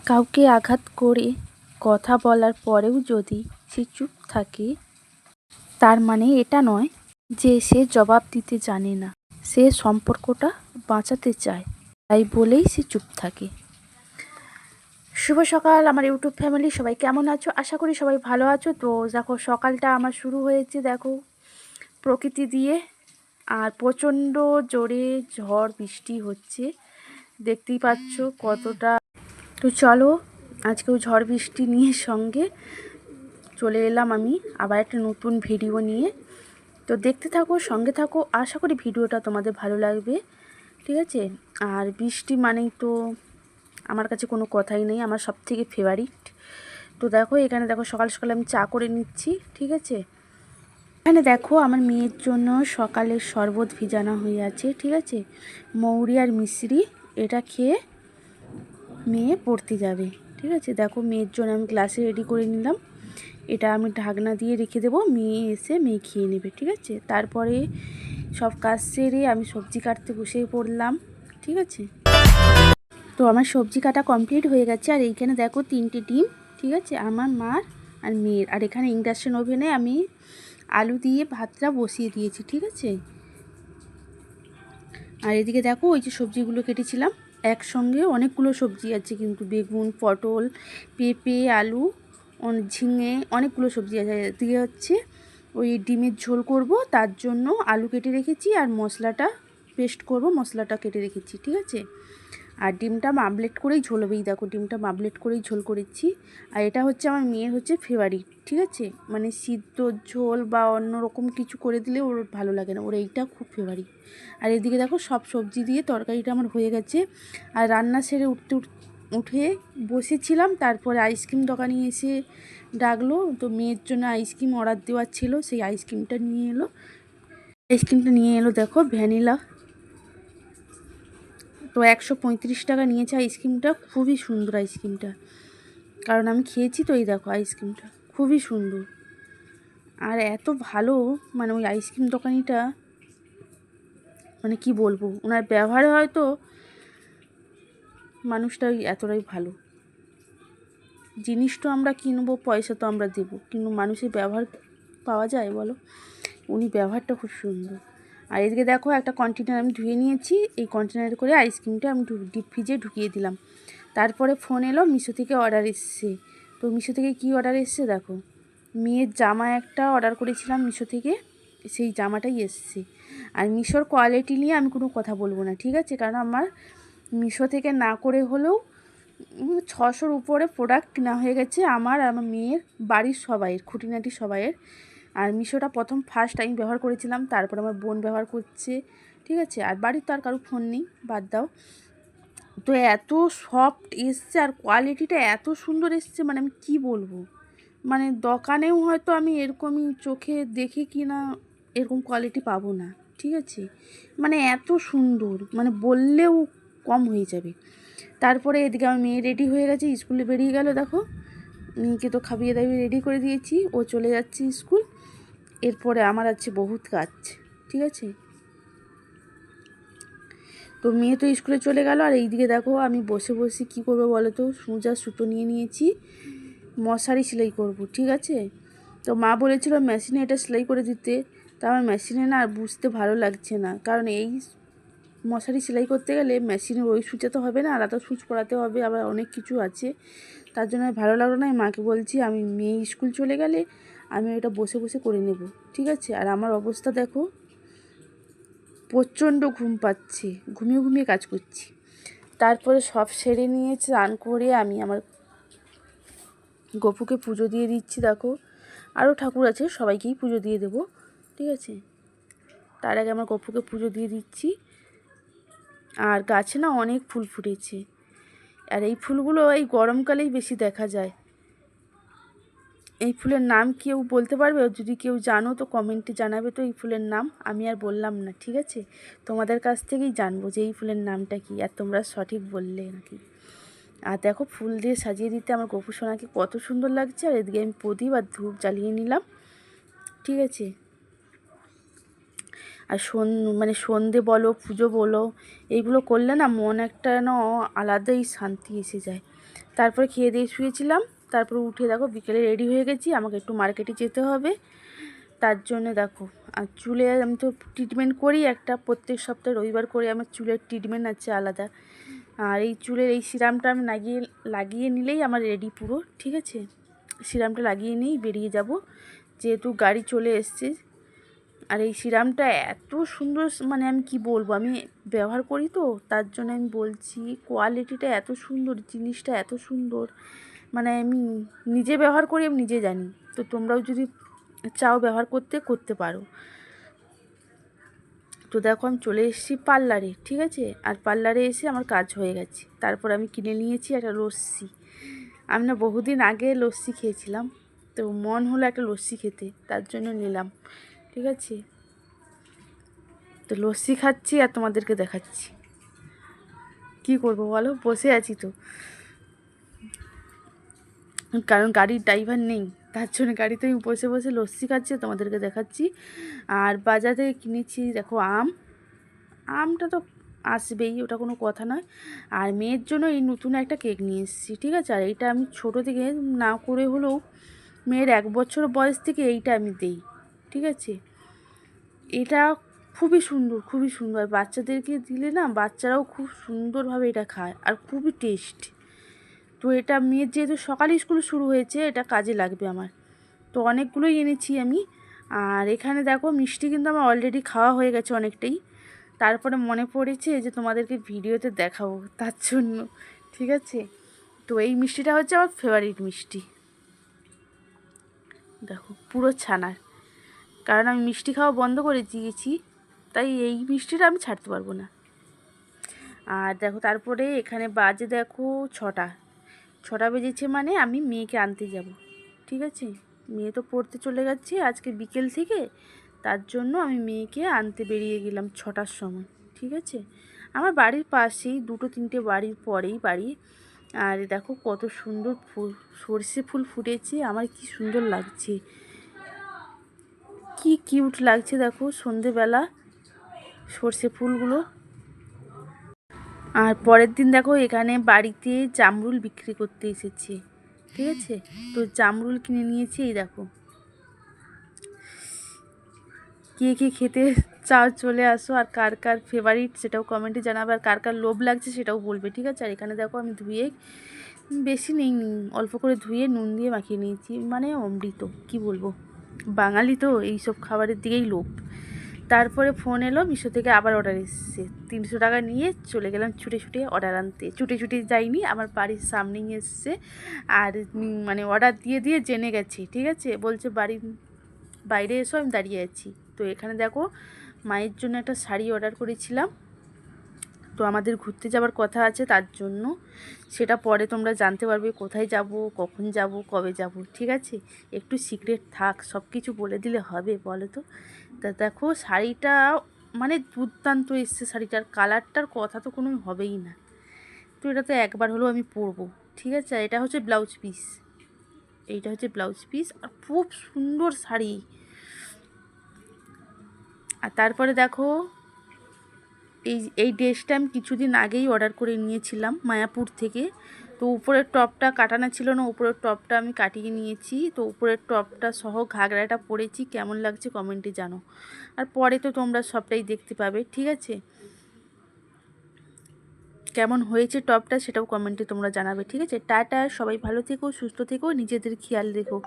কাউকে আঘাত করে কথা বলার পরেও যদি সে চুপ থাকে, তার মানে এটা নয় যে সে জবাব দিতে জানে না। সে সম্পর্কটা বাঁচাতে চায়, তাই বলেই সে চুপ থাকে। শুভ সকাল আমার ইউটিউব ফ্যামিলি, সবাই কেমন আছো? আশা করি সবাই ভালো আছো। তো দেখো সকালটা আমার শুরু হয়েছে দেখো প্রকৃতি দিয়ে, আর প্রচণ্ড জোরে ঝড় বৃষ্টি হচ্ছে, দেখতেই পাচ্ছ কতটা। তো চলো আজকেও ঝড় বৃষ্টি নিয়ে সঙ্গে চলে এলাম আমি আবার একটা নতুন ভিডিও নিয়ে। তো দেখতে থাকো, সঙ্গে থাকো, আশা করি ভিডিওটা তোমাদের ভালো লাগবে, ঠিক আছে? আর বৃষ্টি মানেই তো আমার কাছে কোনো কথাই নেই, আমার সবথেকে ফেভারিট। তো দেখো এখানে দেখো সকাল সকাল আমি চা করে নিচ্ছি, ঠিক আছে? এখানে দেখো আমার মেয়ের জন্য সকালের শরবত ভিজানো হয়ে আছে, ঠিক আছে? মৌরি আর মিশ্রি, এটা খেয়ে মেয়ে পড়তে যাবে, ঠিক আছে? দেখো মেয়ের জন্য আমি গ্লাসে রেডি করে নিলাম, এটা আমি ঢাকনা দিয়ে রেখে দেবো, মেয়ে এসে মেয়ে খেয়ে নেবে, ঠিক আছে? তারপরে সব কাজ সেরে আমি সবজি কাটতে বসে পড়লাম, ঠিক আছে? তো আমার সবজি কাটা কমপ্লিট হয়ে গেছে। আর এইখানে দেখো 3টে ডিম, ঠিক আছে, আমার মার আর মেয়ের। আর এখানে ইন্ডাকশন ওভেনে আমি আলু দিয়ে ভাতটা বসিয়ে দিয়েছি, ঠিক আছে? আর এদিকে দেখো ওই যে সবজিগুলো কেটেছিলাম, একসঙ্গে অনেকগুলো সবজি আছে কিন্তু, বেগুন, পটল, পেঁপে, আলু, ঝিঙে, অনেকগুলো সবজি আছে। এদিকে হচ্ছে ওই ডিমের ঝোল করব, তার জন্য আলু কেটে রেখেছি আর মশলাটা পেস্ট করব, মশলাটা কেটে রেখেছি, ঠিক আছে? আর ডিমটা মাবলেট করেই ঝোল হবে, দেখো ডিমটা মাবলেট করেই ঝোল করেছি। আর এটা হচ্ছে আমার মেয়ের হচ্ছে ফেভারিট, ঠিক আছে? মানে সিদ্ধ ঝোল বা অন্য রকম কিছু করে দিলে ওর ভালো লাগে না, ওর এইটা খুব ফেভারিট। আর এদিকে দেখো সব সবজি দিয়ে তরকারিটা আমার হয়ে গেছে। আর রান্না সেরে উঠে বসেছিলাম, তারপরে আইসক্রিম দোকানে এসে ডাকলো, তো মেয়ের জন্য আইসক্রিম অর্ডার দেওয়ার ছিল, সেই আইসক্রিমটা নিয়ে এলো দেখো ভ্যানিলা। তো 135 টাকা নিয়েছে আইসক্রিমটা, খুবই সুন্দর আইসক্রিমটা, কারণ আমি খেয়েছি তো। এই দেখো আইসক্রিমটা খুবই সুন্দর আর এত ভালো, মানে ওই আইসক্রিম দোকানিটা, মানে কি বলবো, ওনার ব্যবহারে হয়তো মানুষটা এতটাই ভালো। জিনিস তো আমরা কিনবো, পয়সা তো আমরা দেবো, কিন্তু মানুষের ব্যবহার পাওয়া যায় বলো? উনি ব্যবহারটা খুব সুন্দর। আর এদিকে দেখো একটা কন্টেনার আমি ধুয়ে নিয়েছি, এই কন্টেনারে করে আইসক্রিমটা আমি ডিপ ফ্রিজে ঢুকিয়ে দিলাম। তারপরে ফোন এলো, মিশো থেকে অর্ডার এসছে। তো মিশো থেকে কী অর্ডার এসছে দেখো, মেয়ের জামা একটা অর্ডার করেছিলাম মিশো থেকে, সেই জামাটাই এসছে। আর মিশোর কোয়ালিটি নিয়ে আমি কোনো কথা বলবো না, ঠিক আছে? কারণ আমার মিশো থেকে না করে হলেও 600-র উপরে প্রোডাক্ট কেনা হয়ে গেছে আমার আর আমার মেয়ের, বাড়ির সবাইয়ের, খুঁটিনাটি সবাইয়ের। আর মিশোটা ফার্স্ট আমি ব্যবহার করেছিলাম, তারপর আমার বোন ব্যবহার করছে, ঠিক আছে? আর বাড়ির তো আর কারো ফোন নেই, বাদ দাও। তো এত সফট এসছে আর কোয়ালিটিটা এত সুন্দর এসছে, মানে আমি কি বলবো, মানে দোকানেও হয়তো আমি এরকমই চোখে দেখে কি না এরকম কোয়ালিটি পাবো না, ঠিক আছে? মানে এত সুন্দর, মানে বললেও কম হয়ে যাবে। তারপরে এদিকে আমার মেয়ে রেডি হয়ে গেছে, স্কুলে বেরিয়ে গেল দেখো, মেয়েকে তো খাইয়ে দাইয়ে রেডি করে দিয়েছি, ও চলে যাচ্ছে স্কুল। এরপরে আমার আছে বহুত কাজ, ঠিক আছে? তো মেয়ে তো স্কুলে চলে গেল। আর এইদিকে দেখো আমি বসে বসে কী করবো বলো তো, সুজা সুতো নিয়ে নিয়েছি, মশারি সেলাই করব, ঠিক আছে? তো মা বলেছিল মেশিনে এটা সেলাই করে দিতে, তা আমার মেশিনে না আর বুঝতে ভালো লাগছে না, কারণ এই মশারি সেলাই করতে গেলে মেশিনের ওই সুচে তো হবে না, আলাদা সুচ পরাতে হবে, আবার অনেক কিছু আছে, তার জন্য ভালো লাগলো না। মাকে বলছি আমি মেয়ে স্কুল চলে গেলে আমি এটা বসে বসে করে নেব, ঠিক আছে? আর আমার অবস্থা দেখো, প্রচণ্ড ঘুম পাচ্ছে, ঘুমিয়ে ঘুমিয়ে কাজ করছি। তারপরে সব সেরে নিয়ে স্নান করে আমি আমার গপুকে পুজো দিয়ে দিচ্ছি দেখো, আরও ঠাকুর আছে, সবাইকেই পুজো দিয়ে দেবো, ঠিক আছে? তার আগে আমার গপুকে পুজো দিয়ে দিচ্ছি। আর গাছে না অনেক ফুল ফুটেছে, আর এই ফুলগুলো এই গরমকালেই বেশি দেখা যায়। এই ফুলের নাম কেউ বলতে পারবে? যদি কেউ জানো তো কমেন্টে জানাবে তো এই ফুলের নাম, আমি আর বললাম না, ঠিক আছে? তোমাদের কাছ থেকেই জানবো যে এই ফুলের নামটা কী, আর তোমরা সঠিক বললে নাকি। আর দেখো ফুল দিয়ে সাজিয়ে দিতে আমার গপু সোনাকে কত সুন্দর লাগছে। আর এদিকে আমি প্রদীপ আর ধূপ জ্বালিয়ে নিলাম, ঠিক আছে? আর মানে সন্ধে বলো পুজো বলো, এইগুলো করলে না মন একটা যেন আলাদাই শান্তি এসে যায়। তারপরে খেয়ে দিয়ে শুয়েছিলাম। তারপরে উঠে দেখো বিকেলে রেডি হয়ে গেছি, আমাকে একটু মার্কেটে যেতে হবে। তার জন্য দেখো, আর চুলে আমি তো ট্রিটমেন্ট করি একটা, প্রত্যেক সপ্তাহে রবিবার করে আমার চুলের ট্রিটমেন্ট আছে আলাদা। আর এই চুলের এই সিরামটা আমি লাগিয়ে নিলেই আমার রেডি পুরো, ঠিক আছে। সিরামটা লাগিয়ে নিয়েই বেরিয়ে যাব, যেহেতু গাড়ি চলে এসছে। আর এই সিরামটা এত সুন্দর, মানে আমি কি বলবো, আমি ব্যবহার করি তো তার জন্য আমি বলছি, কোয়ালিটিটা এত সুন্দর, জিনিসটা এত সুন্দর, মানে আমি নিজে ব্যবহার করি, আমি নিজে জানি। তো তোমরাও যদি চাও ব্যবহার করতে পারো। তো দেখো আমি চলে এসেছি পার্লারে, ঠিক আছে। আর পার্লারে এসে আমার কাজ হয়ে গেছে। তারপর আমি কিনে নিয়েছি একটা লস্যি। আমি না বহুদিন আগে লস্যি খেয়েছিলাম, তো মন হলো একটা লস্যি খেতে, তার জন্য নিলাম, ঠিক আছে। তো লস্যি খাচ্ছি আর তোমাদেরকে দেখাচ্ছি। কি করব বলো, বসে আছি তো, কারণ গাড়ির ড্রাইভার নেই, তার জন্য গাড়িতে আমি বসে বসে লস্যি খাচ্ছি, তোমাদেরকে দেখাচ্ছি। আর বাজার থেকে কিনেছি দেখো আমটা তো আসবেই, ওটা কোনো কথা নয়। আর মেয়ের জন্য এই নতুন একটা কেক নিয়ে এসেছি, ঠিক আছে। আর এইটা আমি ছোটো থেকে না করে হলেও মেয়ের 1 বছর বয়স থেকে এইটা আমি দেই, ঠিক আছে। এটা খুবই সুন্দর, খুবই সুন্দর। বাচ্চাদেরকে দিলে না, বাচ্চারাও খুব সুন্দরভাবে এটা খায়, আর খুবই টেস্ট। তো এটা মেয়ের যেহেতু সকালে স্কুল শুরু হয়েছে, এটা কাজে লাগবে আমার। তো অনেকগুলোই এনেছি আমি। আর এখানে দেখো মিষ্টি কিন্তু আমার অলরেডি খাওয়া হয়ে গেছে অনেকটাই। তারপরে মনে পড়েছে যে তোমাদেরকে ভিডিওতে দেখাবো, তার জন্য, ঠিক আছে। তো এই মিষ্টিটা হচ্ছে আমার ফেভারিট মিষ্টি, দেখো পুরো ছানার। কারণ আমি মিষ্টি খাওয়া বন্ধ করে দিয়েছি, তাই এই মিষ্টিটা আমি ছাড়তে পারবো না। আর দেখো তারপরে এখানে বাজে দেখো 6টা বেজেছে, মানে আমি মেয়েকে আনতে যাব, ঠিক আছে। মেয়ে তো পড়তে চলে গেছে আজকে বিকেল থেকে, তার জন্য আমি মেয়েকে আনতে বেরিয়ে গেলাম 6টার সময়, ঠিক আছে। আমার বাড়ির পাশেই, 2-3টে বাড়ির পরেই বাড়ি। আর দেখো কত সুন্দর ফুল, সর্ষে ফুল ফুটেছে, আমার কি সুন্দর লাগছে, কি কিউট লাগছে দেখো সন্ধেবেলা সর্ষে ফুলগুলো। আর পরের দিন দেখো এখানে বাড়িতে জামরুল বিক্রি করতে এসেছে, ঠিক আছে। তো জামরুল কিনে নিয়েছি, এই দেখো। কে কে খেতে চাও চলে আসো, আর কার কার ফেভারিট সেটাও কমেন্টে জানাবে, আর কার কার লোভ লাগছে সেটাও বলবে, ঠিক আছে। আর এখানে দেখো আমি ধুয়ে, বেশি নেই, অল্প করে ধুয়ে নুন দিয়ে মাখিয়ে নিয়েছি, মানে অমৃত, কি বলবো, বাঙালি তো এইসব খাবারের দিকেই লোভ। তারপরে ফোন এলো মিশো থেকে, আবার অর্ডার এসেছে। 300 টাকা নিয়ে চলে গেলাম ছুটে ছুটে অর্ডার আনতে। ছুটে ছুটে যাইনি, আমার বাড়ির সামনেই এসছে। আর মানে অর্ডার দিয়ে দিয়ে জেনে গেছে, ঠিক আছে। বলছে বাড়ির বাইরে এসো, আমি দাঁড়িয়ে আছি। তো এখানে দেখো মায়ের জন্য একটা শাড়ি অর্ডার করেছিলাম, তো আমাদের ঘুরতে যাওয়ার কথা আছে, তার জন্য। সেটা পরে তোমরা জানতে পারবে, কোথায় যাব, কখন যাব, কবে যাব, ঠিক আছে। একটু সিক্রেট থাক, সব কিছু বলে দিলে হবে বলো তো। তা দেখো শাড়িটা মানে দুর্দান্ত এসছে, শাড়িটার কালারটার কথা তো কোনো হবেই না। তো এটা তো একবার হলেও আমি পরবো, ঠিক আছে। আর এটা হচ্ছে ব্লাউজ পিস, এইটা হচ্ছে ব্লাউজ পিস, আর খুব সুন্দর শাড়ি। আর তারপরে দেখো এই ড্রেসটা আমি কিছুদিন আগেই অর্ডার করে নিয়েছিলাম মায়াপুর থেকে। তো উপরের টপটা কাটানো ছিল না, উপরের টপটা আমি কাটিয়ে নিয়েছি। তো উপরের টপটা সহ ঘাগরাটা পরেছি, কেমন লাগছে কমেন্টে জানো। আর পরে তো তোমরা সবটাই দেখতে পাবে, ঠিক আছে। কেমন হয়েছে টপটা সেটাও কমেন্টে তোমরা জানাবে, ঠিক আছে। টাটা, সবাই ভালো থেকো, সুস্থ থেকো, নিজেদের খেয়াল রেখো।